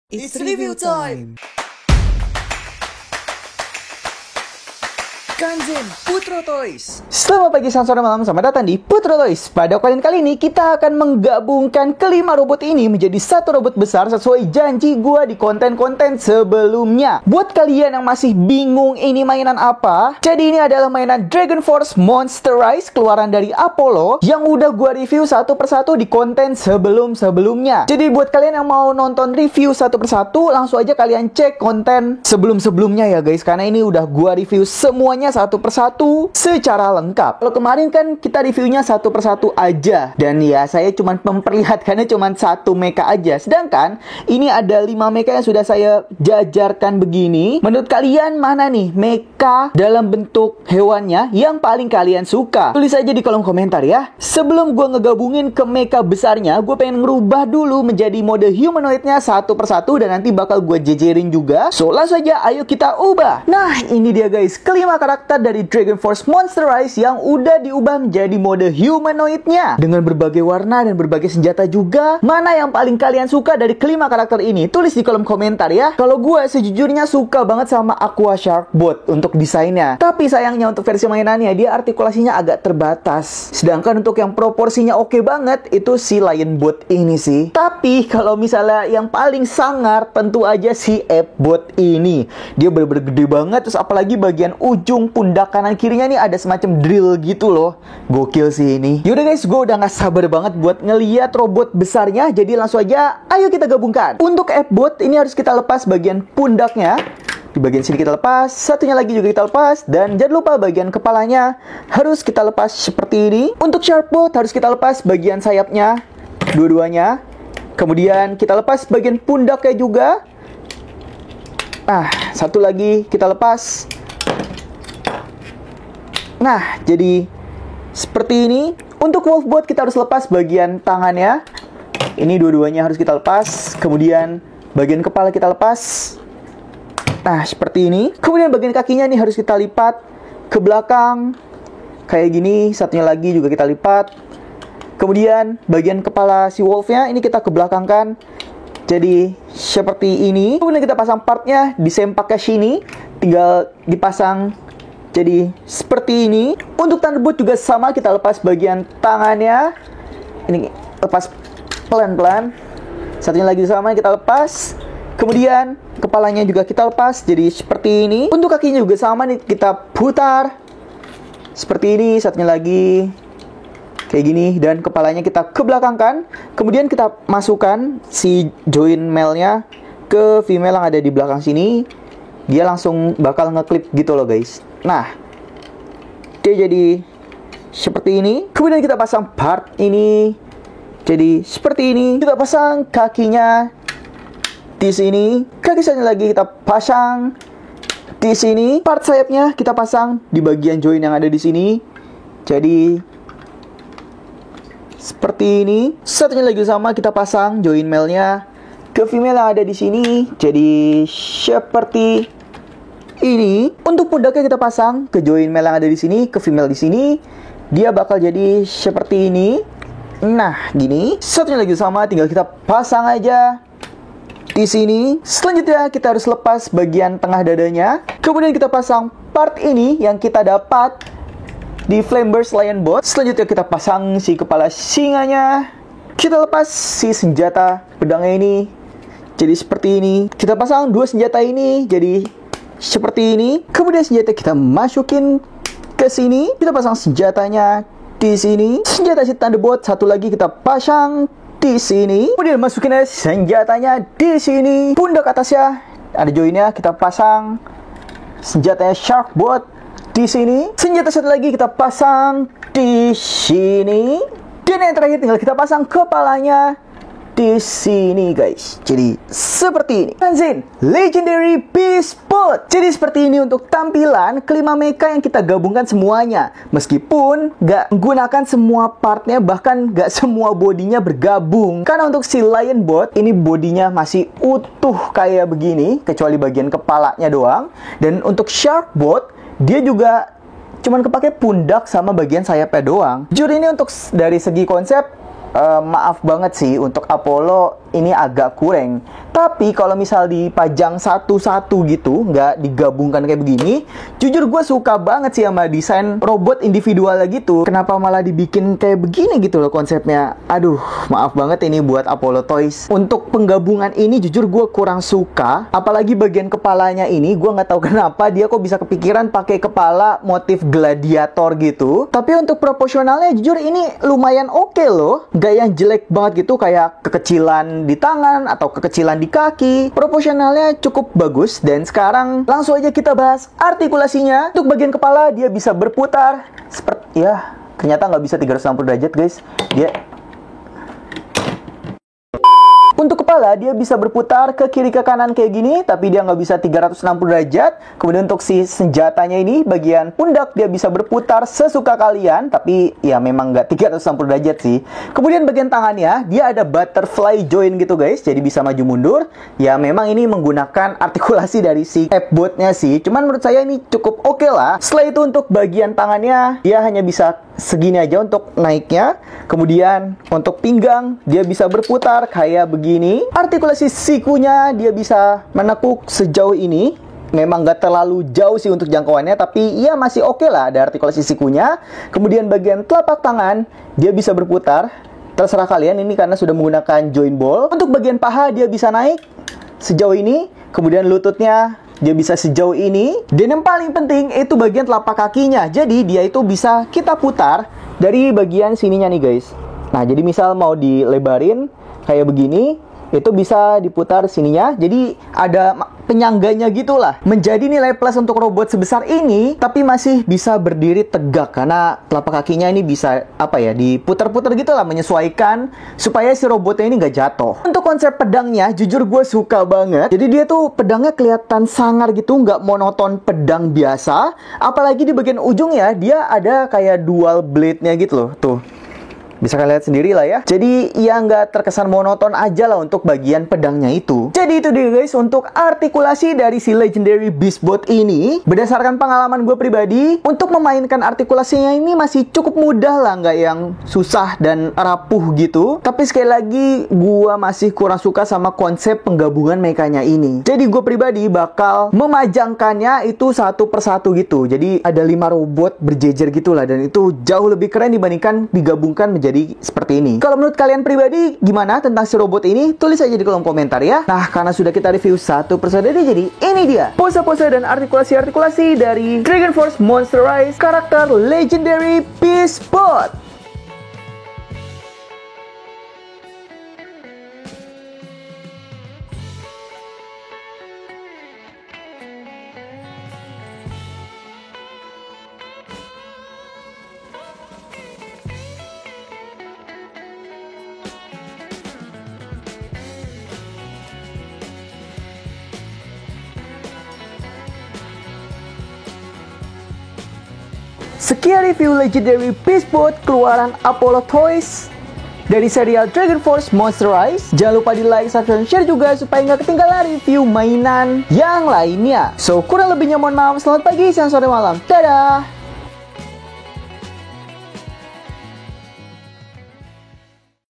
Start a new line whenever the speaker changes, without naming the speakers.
It's review time! Kanzen Putro Toys.
Selamat pagi, siang, sore, malam, selamat datang di Putro Toys. Pada kali ini kita akan menggabungkan kelima robot ini menjadi satu robot besar sesuai janji gua di konten-konten sebelumnya. Buat kalian yang masih bingung ini mainan apa, jadi ini adalah mainan Dragon Force Monster Rise keluaran dari Apollo yang udah gua review satu persatu di konten sebelum-sebelumnya. Jadi buat kalian yang mau nonton review satu persatu, langsung aja kalian cek konten sebelum-sebelumnya ya guys, karena ini udah gua review semuanya satu persatu secara lengkap. Kalau kemarin kan kita reviewnya satu persatu aja, dan ya saya cuma memperlihatkannya cuma satu mecha aja. Sedangkan ini ada 5 mecha yang sudah saya jajarkan begini. Menurut kalian mana nih mecha dalam bentuk hewannya yang paling kalian suka? Tulis aja di kolom komentar ya. Sebelum gue ngegabungin ke mecha besarnya, gue pengen ngerubah dulu menjadi mode humanoidnya satu persatu, dan nanti bakal gue jejerin juga. So langsung aja ayo kita ubah. Nah ini dia guys, kelima karakter dari Dragon Force Monster Rise yang udah diubah menjadi mode humanoidnya dengan berbagai warna dan berbagai senjata juga. Mana yang paling kalian suka dari kelima karakter ini? Tulis di kolom komentar ya. Kalau gue sejujurnya suka banget sama Aqua Shark Bot untuk desainnya, tapi sayangnya untuk versi mainannya dia artikulasinya agak terbatas. Sedangkan untuk yang proporsinya oke banget itu si Lion Bot ini sih. Tapi kalau misalnya yang paling sangar, tentu aja si Ape Bot ini. Dia bener-bener gede banget, terus apalagi bagian ujung pundak kanan kirinya nih ada semacam drill gitu loh. Gokil sih ini. Yaudah guys, gue udah gak sabar banget buat ngeliat robot besarnya. Jadi langsung aja ayo kita gabungkan. Untuk F-Bot ini harus kita lepas bagian pundaknya. Di bagian sini kita lepas, satunya lagi juga kita lepas. Dan jangan lupa bagian kepalanya harus kita lepas seperti ini. Untuk Sharkbot harus kita lepas bagian sayapnya, dua-duanya. Kemudian kita lepas bagian pundaknya juga. Nah, satu lagi kita lepas. Nah, jadi seperti ini. Untuk Wolfbot kita harus lepas bagian tangannya. Ini dua-duanya harus kita lepas. Kemudian bagian kepala kita lepas. Nah, seperti ini. Kemudian bagian kakinya nih harus kita lipat ke belakang. Kayak gini. Satunya lagi juga kita lipat. Kemudian bagian kepala si Wolfnya ini kita kebelakangkan. Jadi seperti ini. Kemudian kita pasang partnya di sempak ke sini. Tinggal dipasang. Jadi seperti ini. Untuk Thunderbolt juga sama, kita lepas bagian tangannya. Ini lepas pelan-pelan. Satunya lagi sama kita lepas. Kemudian kepalanya juga kita lepas. Jadi seperti ini. Untuk kakinya juga sama nih, kita putar seperti ini. Satunya lagi kayak gini. Dan kepalanya kita kebelakangkan. Kemudian kita masukkan si join male-nya ke female yang ada di belakang sini. Dia langsung bakal ngeklip gitu loh guys. Nah, dia jadi seperti ini. Kemudian kita pasang part ini. Jadi seperti ini. Kita pasang kakinya di sini. Kaki sayapnya lagi kita pasang di sini. Part sayapnya kita pasang di bagian join yang ada di sini. Jadi seperti ini. Satunya lagi sama, kita pasang join male-nya ke female yang ada di sini. Jadi seperti ini. Untuk pundaknya kita pasang ke join male yang ada di sini, ke female di sini. Dia bakal jadi seperti ini. Nah, gini. Satunya lagi sama, tinggal kita pasang aja di sini. Selanjutnya kita harus lepas bagian tengah dadanya. Kemudian kita pasang part ini yang kita dapat di Flameburst Lion Bot. Selanjutnya kita pasang si kepala singanya. Kita lepas si senjata pedangnya ini. Jadi seperti ini. Kita pasang dua senjata ini. Jadi seperti ini. Kemudian senjata kita masukin ke sini. Kita pasang senjatanya di sini. Senjata si Thunderbolt satu lagi kita pasang di sini. Kemudian masukin senjatanya di sini. Pundak atasnya ada joinnya, kita pasang senjatanya Sharkbot di sini. Senjata satu lagi kita pasang di sini. Dan yang terakhir tinggal kita pasang kepalanya di sini guys. Jadi seperti ini. Kanzen Legendary Beast Bot. Jadi seperti ini untuk tampilan kelima mecha yang kita gabungkan semuanya. Meskipun gak menggunakan semua partnya, bahkan gak semua bodinya bergabung. Karena untuk si Lion Bot ini bodinya masih utuh kayak begini, kecuali bagian kepalanya doang. Dan untuk Shark Bot dia juga cuman kepake pundak sama bagian sayapnya doang. Jujur ini untuk dari segi konsep maaf banget sih, untuk Apollo ini agak kurang. Tapi kalau misal dipajang satu-satu gitu, nggak digabungkan kayak begini, jujur gue suka banget sih sama desain robot individualnya gitu. Kenapa malah dibikin kayak begini gitu loh konsepnya. Aduh, maaf banget ini buat Apollo Toys. Untuk penggabungan ini jujur gue kurang suka. Apalagi bagian kepalanya ini, gue nggak tahu kenapa dia kok bisa kepikiran pakai kepala motif gladiator gitu. Tapi untuk proporsionalnya jujur ini lumayan oke loh. Gak yang jelek banget gitu kayak kekecilan di tangan atau kekecilan di kaki. Proporsionalnya cukup bagus. Dan sekarang langsung aja kita bahas artikulasinya. Untuk bagian kepala dia bisa berputar seperti ya, ternyata nggak bisa 360 derajat guys. Untuk kepala, dia bisa berputar ke kiri ke kanan kayak gini, tapi dia nggak bisa 360 derajat. Kemudian untuk si senjatanya ini, bagian pundak dia bisa berputar sesuka kalian, tapi ya memang nggak 360 derajat sih. Kemudian bagian tangannya, dia ada butterfly joint gitu guys, jadi bisa maju mundur. Ya memang ini menggunakan artikulasi dari si F-botnya sih, cuman menurut saya ini cukup oke lah. Setelah itu untuk bagian tangannya, dia hanya bisa segini aja untuk naiknya. Kemudian untuk pinggang, dia bisa berputar kayak begini. Artikulasi sikunya dia bisa menekuk sejauh ini. Memang nggak terlalu jauh sih untuk jangkauannya, tapi ya masih oke lah ada artikulasi sikunya. Kemudian bagian telapak tangan dia bisa berputar. Terserah kalian ini karena sudah menggunakan joint ball. Untuk bagian paha dia bisa naik sejauh ini. Kemudian lututnya dia bisa sejauh ini. Dan yang paling penting itu bagian telapak kakinya. Jadi dia itu bisa kita putar dari bagian sininya nih guys. Nah jadi misal mau dilebarin kayak begini, itu bisa diputar sininya. Jadi ada penyangganya gitulah. Menjadi nilai plus untuk robot sebesar ini, tapi masih bisa berdiri tegak karena telapak kakinya ini bisa apa ya, diputar-putar gitulah, menyesuaikan supaya si robotnya ini nggak jatuh. Untuk konsep pedangnya, jujur gue suka banget. Jadi dia tuh pedangnya kelihatan sangar gitu, nggak monoton pedang biasa. Apalagi di bagian ujungnya dia ada kayak dual blade-nya gitu loh, tuh. Bisa kalian lihat sendiri lah ya. Jadi ya nggak terkesan monoton aja lah untuk bagian pedangnya itu. Jadi itu dia guys untuk artikulasi dari si Legendary Beastbot ini. Berdasarkan pengalaman gue pribadi, untuk memainkan artikulasinya ini masih cukup mudah lah, nggak yang susah dan rapuh gitu. Tapi sekali lagi gue masih kurang suka sama konsep penggabungan mekanya ini. Jadi gue pribadi bakal memajangkannya itu satu persatu gitu. Jadi ada 5 robot berjejer gitulah, dan itu jauh lebih keren dibandingkan digabungkan menjadi seperti ini. Kalau menurut kalian pribadi gimana tentang si robot ini? Tulis aja di kolom komentar ya. Nah, karena sudah kita review satu persatu, jadi ini dia pose-pose dan artikulasi-artikulasi dari Dragon Force Monsterized karakter Legendary Beastbot. Sekian review Legendary Beastbot keluaran Apollo Toys dari serial Dragon Force Monsterized. Jangan lupa di like, subscribe, dan share juga supaya nggak ketinggalan review mainan yang lainnya. So, kurang lebihnya mohon maaf. Selamat pagi, siang, sore, malam. Dadah!